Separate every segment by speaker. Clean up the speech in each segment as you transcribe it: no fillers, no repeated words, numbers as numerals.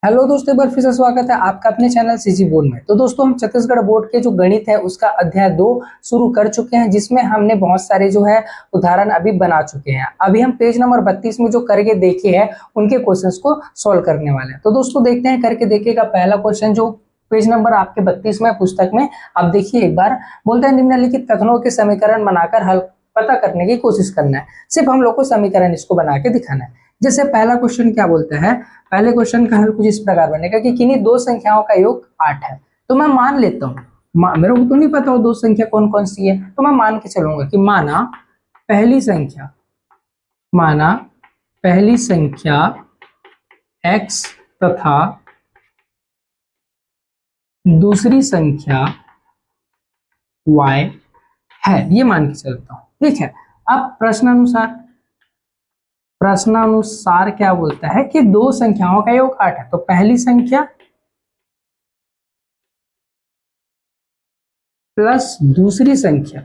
Speaker 1: Hello दोस्तों, एक बार फिर से स्वागत है आपका अपने चैनल सीजी बोर्ड में। तो दोस्तों, हम छत्तीसगढ़ बोर्ड के जो गणित है उसका अध्याय 2 शुरू कर चुके हैं, जिसमें हमने बहुत सारे जो है उदाहरण अभी बना चुके हैं। अभी हम पेज नंबर 32 में जो करके देखे हैं उनके क्वेश्चंस को सॉल्व करने वाले हैं। तो दोस्तों देखते हैं करके देखे का पहला क्वेश्चन, जो पेज नंबर आपके 32 में पुस्तक में। आप देखिए एक बार, बोलते हैं निम्नलिखित कथनों के समीकरण बनाकर हल पता करने की कोशिश करना है। सिर्फ हम लोग को समीकरण इसको बना के दिखाना है। जैसे पहला क्वेश्चन क्या बोलता है, पहले क्वेश्चन का हल कुछ इस प्रकार बनेगा कि किन्हीं दो संख्याओं का योग 8 है। तो मैं मान लेता हूँ, मेरे को तो नहीं पता वो दो संख्या कौन कौन सी है, तो मैं मान के चलूंगा कि माना पहली संख्या x तथा दूसरी संख्या y है, ये मान के चलता हूँ। ठीक है। अब प्रश्नानुसार क्या बोलता है कि दो संख्याओं का योग 8 है। तो पहली संख्या प्लस दूसरी संख्या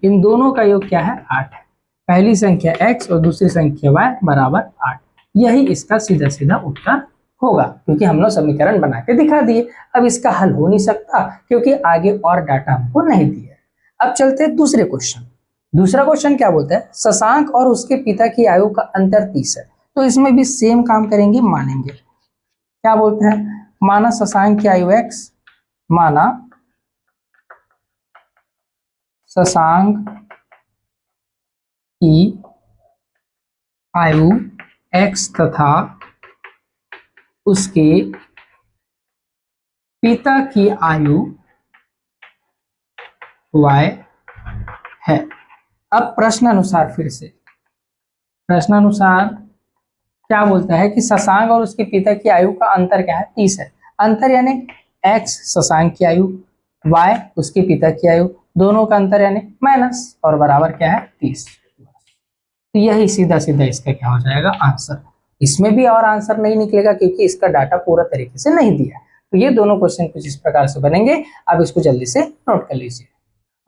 Speaker 1: इन दोनों का योग क्या है, 8 है। पहली संख्या x और दूसरी संख्या y बराबर 8। यही इसका सीधा सीधा उत्तर होगा, क्योंकि हम लोग समीकरण बना के दिखा दिए। अब इसका हल हो नहीं सकता क्योंकि आगे और डाटा हमको नहीं दिया। अब चलते हैं दूसरे क्वेश्चन। दूसरा क्वेश्चन क्या बोलता है, शशांक और उसके पिता की आयु का अंतर 30 है। तो इसमें भी सेम काम करेंगे, मानेंगे। क्या बोलते हैं, माना शशांक की आयु x, माना शशांक की आयु x तथा उसके पिता की आयु y है। अब प्रश्नानुसार क्या बोलता है कि शशांक और उसके पिता की आयु का अंतर क्या है, 30 है। अंतर यानी x शशांक की आयु, y उसके पिता की आयु, दोनों का अंतर यानी माइनस, और बराबर क्या है, 30। तो यही सीधा सीधा इसका क्या हो जाएगा, आंसर। इसमें भी और आंसर नहीं निकलेगा क्योंकि इसका डाटा पूरा तरीके से नहीं दिया। तो ये दोनों क्वेश्चन कुछ इस प्रकार से बनेंगे। अब इसको जल्दी से नोट कर लीजिए।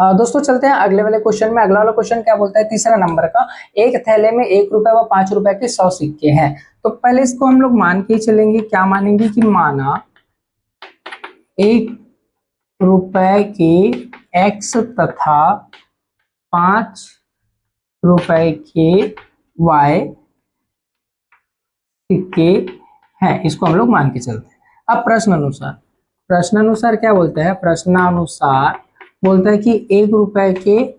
Speaker 1: दोस्तों चलते हैं अगले वाले क्वेश्चन में। अगला वाला क्वेश्चन क्या बोलता है, तीसरा नंबर का, एक थैले में 1 रुपए व 5 रुपए के 100 सिक्के हैं। तो पहले इसको हम लोग मान के ही चलेंगे। क्या मानेंगे कि माना 1 रुपए के x तथा 5 रुपए के y सिक्के हैं, इसको हम लोग मान के चलते हैं। अब प्रश्नानुसार क्या बोलता है, प्रश्नानुसार बोलता है कि 1 रुपए के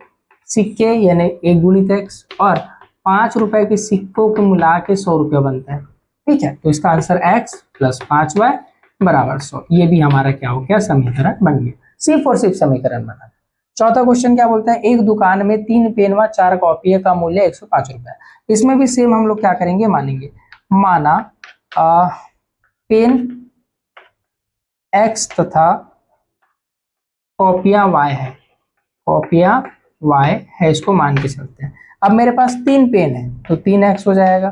Speaker 1: सिक्के यानी 1 गुणित x और 5 रुपए के सिक्कों को मिला के 100 रुपया बनता है। ठीक है, तो इसका आंसर x प्लस 5y बराबर 100। ये भी हमारा क्या हो गया, समीकरण बन गया। सिर्फ और सिर्फ समीकरण बना। चौथा क्वेश्चन क्या बोलता है, एक दुकान में 3 पेन व 4 कॉपी का मूल्य 105 रुपए। इसमें भी सेम हम लोग क्या करेंगे, मानेंगे। माना पेन x तथा कॉपियां y है, इसको मान के चलते हैं। अब मेरे पास 3 पेन है तो 3x हो जाएगा,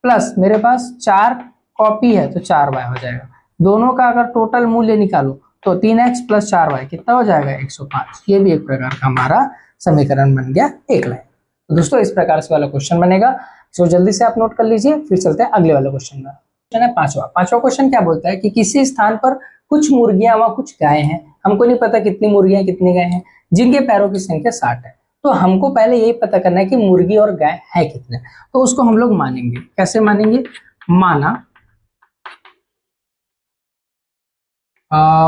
Speaker 1: प्लस मेरे पास 4 कॉपी है तो 4y हो जाएगा। दोनों का अगर टोटल मूल्य निकालो तो 3x प्लस 4y कितना हो जाएगा, 105। ये भी एक प्रकार का हमारा समीकरण बन गया, एक लाइन। तो दोस्तों इस प्रकार से वाला क्वेश्चन बनेगा, तो जल्दी से आप नोट कर लीजिए। फिर चलते हैं अगले वाले क्वेश्चन में। क्वेश्चन है पांचवा क्वेश्चन क्या बोलता है कि किसी स्थान पर कुछ मुर्गियां व कुछ गाय हैं। हमको नहीं पता कितनी मुर्गियां कितनी गाय हैं, जिनके पैरों की संख्या 60 है। तो हमको पहले यही पता करना है कि मुर्गी और गाय है कितने। तो उसको हम लोग मानेंगे। कैसे मानेंगे, माना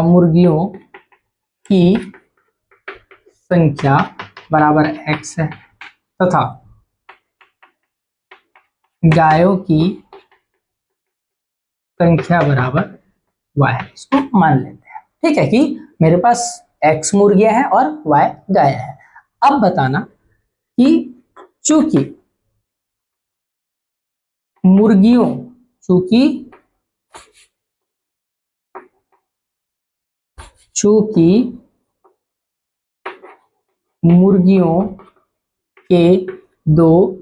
Speaker 1: मुर्गियों की संख्या बराबर x है तथा गायों की संख्या बराबर y है। इसको मान लेते हैं। ठीक है, कि मेरे पास x मुर्गियां हैं और y गाय है। अब बताना कि चूंकि मुर्गियों के दो,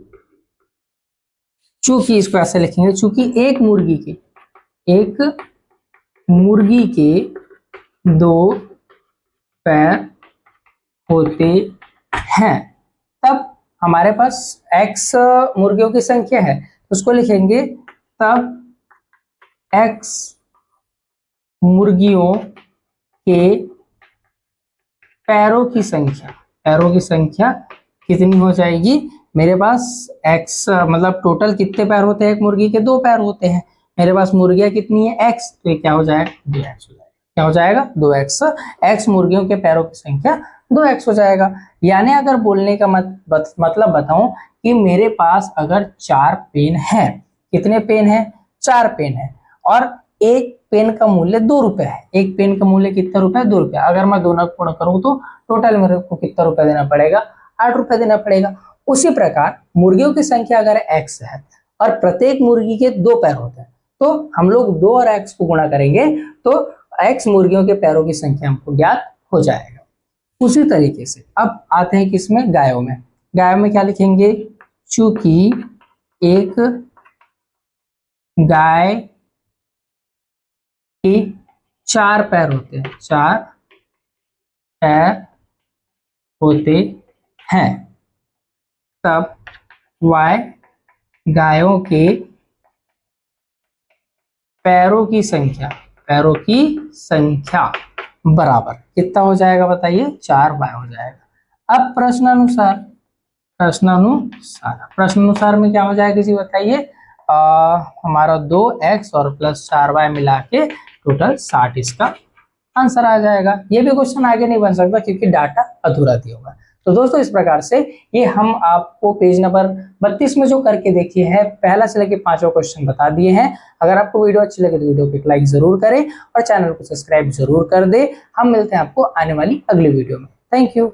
Speaker 1: चूंकि इसको ऐसे लिखेंगे, चूंकि एक मुर्गी के 2 पैर होते हैं, तब हमारे पास x मुर्गियों की संख्या है, उसको लिखेंगे तब एक्स मुर्गियों के पैरों की संख्या कितनी हो जाएगी? मेरे पास एक्स मतलब टोटल कितने पैर होते हैं एक मुर्गी के? 2 पैर होते हैं। मेरे पास मुर्गियां कितनी है? एक्स, तो ये क्या हो जाएगा? 2x हो जाएगा। क्या हो जाएगा? 2x। एक्स मुर्गियों के पैरों की संख्या 2x हो जाएगा। यानी अगर बोलने का मतलब बताऊं कि मेरे पास अगर 4 पेन है, कितने पेन है? 4 पेन है, और एक पेन का मूल्य 2 रुपए है। एक पेन का मूल्य कितना रुपए? 2 रुपए। अगर मैं दोनों गुणा करूं तो टोटल मेरे को कितना रुपए देना पड़ेगा? 8 रुपए देना पड़ेगा। उसी प्रकार मुर्गियों की संख्या अगर x है और प्रत्येक मुर्गी के 2 पैर होते हैं, तो हम लोग 2 और x को गुणा करेंगे तो x मुर्गियों के पैरों की संख्या हमको ज्ञात हो जाएगा। उसी तरीके से अब आते हैं किसमें? गायों में। गायों में क्या लिखेंगे? चूंकि एक गाय के 4 पैर होते हैं, 4 पैर होते हैं, तब y गायों के पैरों की संख्या बराबर कितना हो जाएगा? बताइए, 4y हो जाएगा। अब प्रश्नानुसार में क्या हो जाएगा जी? बताइए। हमारा 2x और प्लस 4y मिला के टोटल 60 इसका आंसर आ जाएगा। ये भी क्वेश्चन आगे नहीं बन सकता क्योंकि डाटा अधूरा दिया होगा। तो दोस्तों इस प्रकार से ये हम आपको पेज नंबर 32 में जो करके देखिए है, पहला से लेकर 5वां क्वेश्चन बता दिए हैं। अगर आपको वीडियो अच्छी लगे तो वीडियो को एक लाइक जरूर करें और चैनल को सब्सक्राइब जरूर कर दे। हम मिलते हैं आपको आने वाली अगली वीडियो में। Thank you.